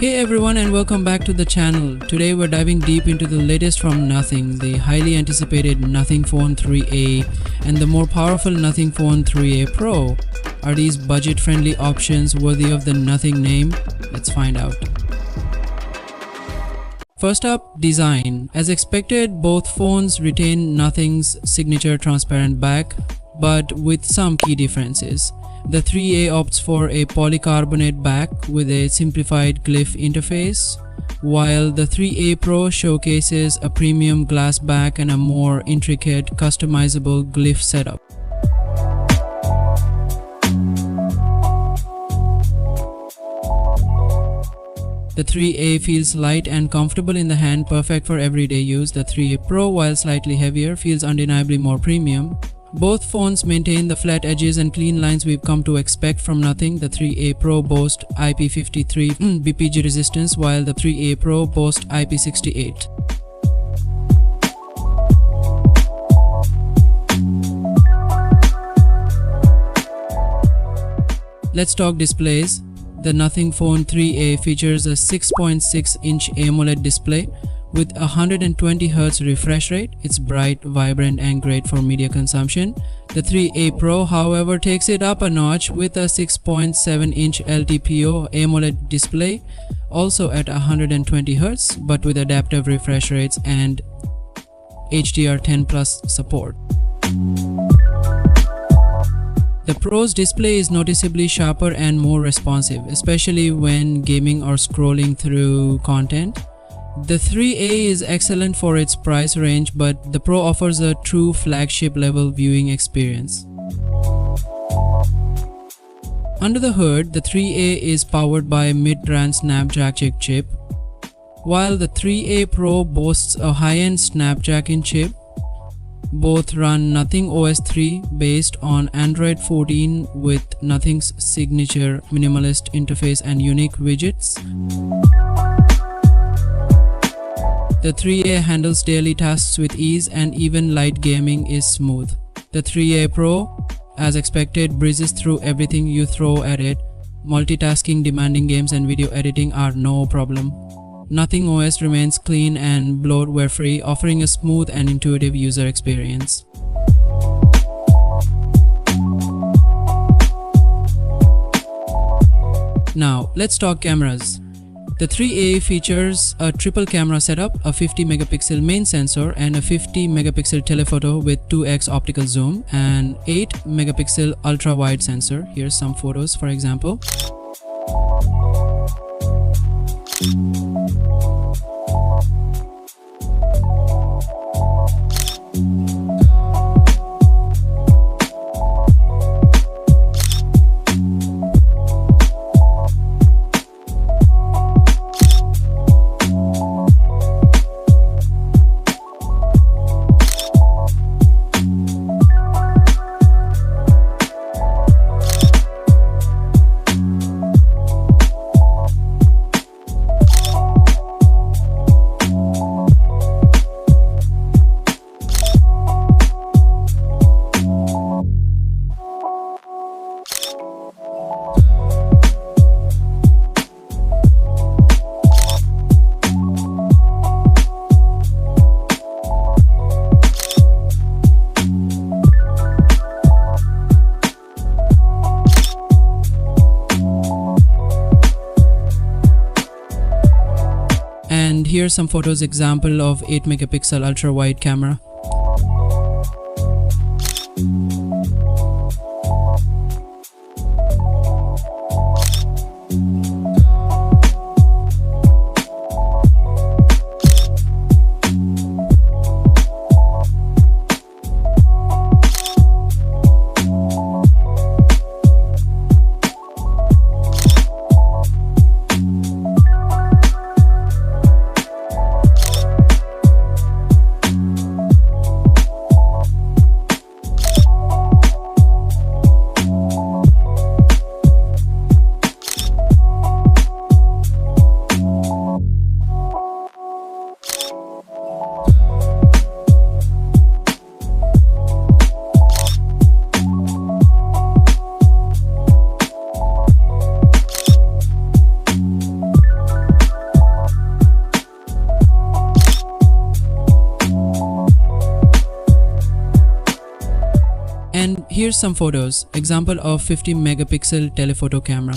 Hey everyone and welcome back to the channel. Today we're diving deep into the latest from Nothing, the highly anticipated Nothing Phone 3A and the more powerful Nothing Phone 3A Pro. Are these budget-friendly options worthy of the Nothing name? Let's find out. First up, design. As expected, both phones retain Nothing's signature transparent back, but with some key differences. The 3A opts for a polycarbonate back with a simplified Glyph interface, while the 3A Pro showcases a premium glass back and a more intricate, customizable Glyph setup. The 3A feels light and comfortable in the hand, perfect for everyday use. The 3A Pro, while slightly heavier, feels undeniably more premium. Both phones maintain the flat edges and clean lines we've come to expect from Nothing. The 3A Pro boasts IP53 BPG resistance, while the 3A Pro boasts IP68. Let's talk displays. The Nothing Phone 3A features a 6.6-inch AMOLED display with a 120Hz refresh rate. It's bright, vibrant and great for media consumption. The 3A Pro, however, takes it up a notch with a 6.7-inch LTPO AMOLED display, also at 120Hz, but with adaptive refresh rates and HDR10+ support. The Pro's display is noticeably sharper and more responsive, especially when gaming or scrolling through content. The 3A is excellent for its price range, but the Pro offers a true flagship level viewing experience. Under the hood, the 3A is powered by a mid-range Snapdragon chip, while the 3A Pro boasts a high-end Snapdragon chip. Both run Nothing OS 3 based on Android 14 with Nothing's signature minimalist interface and unique widgets. The 3A handles daily tasks with ease and even light gaming is smooth. The 3A Pro, as expected, breezes through everything you throw at it. Multitasking, demanding games and video editing are no problem. Nothing OS remains clean and bloatware-free, offering a smooth and intuitive user experience. Now, let's talk cameras. The 3A features a triple camera setup, a 50-megapixel main sensor and a 50-megapixel telephoto with 2x optical zoom, and 8-megapixel ultra-wide sensor. Here's some photos, for example. And here's some photos example of 8-megapixel ultra-wide camera. Here's some photos. Example of 50 megapixel telephoto camera.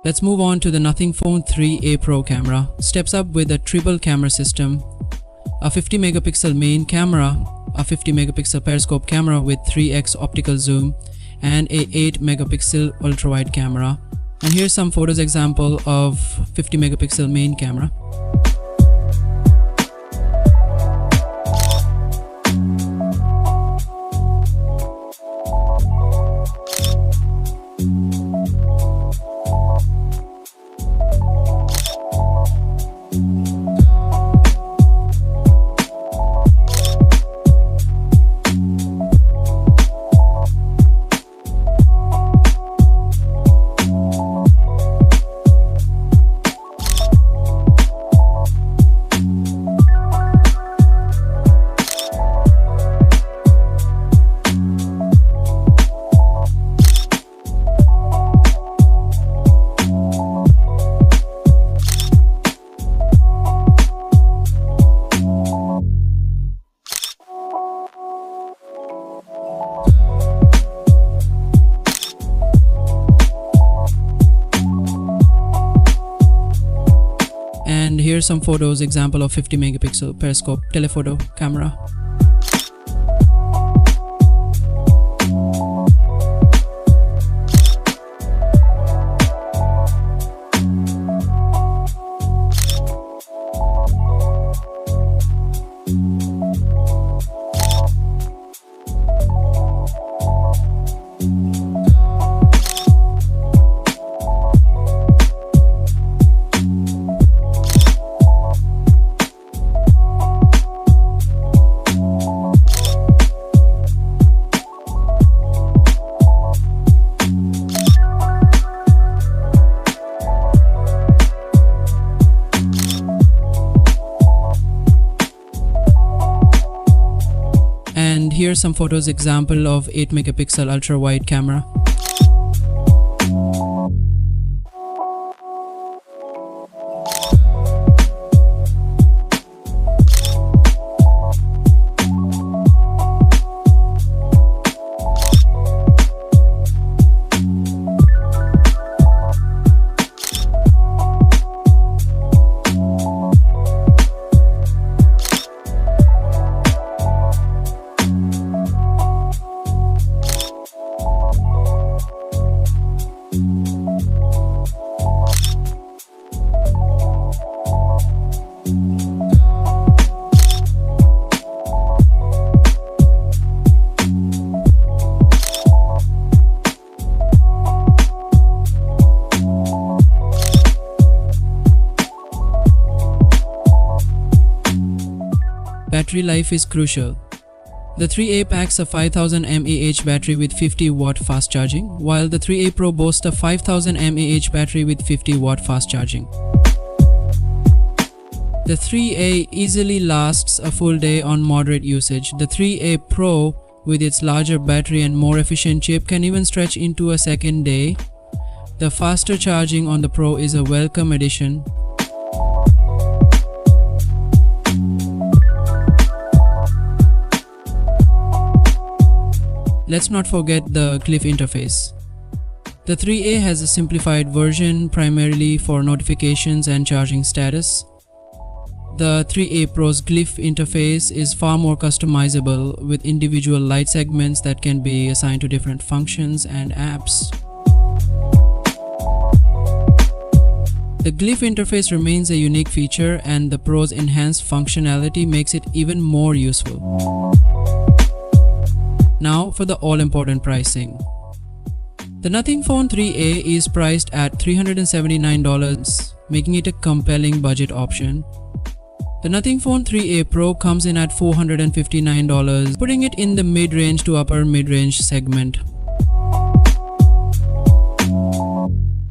Let's move on to the Nothing Phone 3a Pro camera. Steps up with a triple camera system, a 50 megapixel main camera, a 50 megapixel periscope camera with 3x optical zoom, and a 8 megapixel ultra-wide camera. And here's some photos example of 50 megapixel main camera. And here's some photos example of 50 megapixel periscope telephoto camera. And here's some photos example of 8 megapixel ultra wide camera. Battery life is crucial. The 3A packs a 5000 mAh battery with 50 watt fast charging, while the 3A Pro boasts a 5000 mAh battery with 50 watt fast charging. The 3A easily lasts a full day on moderate usage. The 3A Pro, with its larger battery and more efficient chip, can even stretch into a second day. The faster charging on the Pro is a welcome addition. Let's not forget the Glyph interface. The 3A has a simplified version primarily for notifications and charging status. The 3A Pro's Glyph interface is far more customizable with individual light segments that can be assigned to different functions and apps. The Glyph interface remains a unique feature, and the Pro's enhanced functionality makes it even more useful. Now for the all-important pricing. The Nothing Phone 3a is priced at $379, making it a compelling budget option. The Nothing Phone 3a Pro comes in at $459, putting it in the mid-range to upper mid-range segment.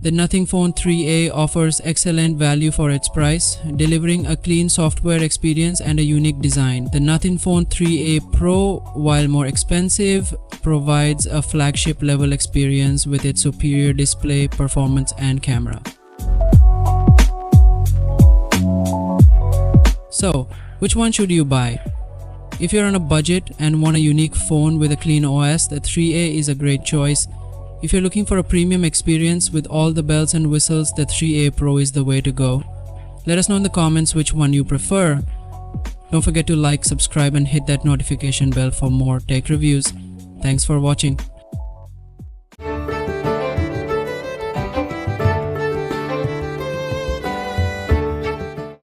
The Nothing Phone 3a offers excellent value for its price, delivering a clean software experience and a unique design. The Nothing Phone 3a Pro, while more expensive, provides a flagship level experience with its superior display, performance, and camera. So, which one should you buy? If you're on a budget and want a unique phone with a clean OS, the 3a is a great choice. If you're looking for a premium experience with all the bells and whistles, the 3a Pro is the way to go. Let us know in the comments which one you prefer. Don't forget to like, subscribe, and hit that notification bell for more tech reviews. Thanks for watching.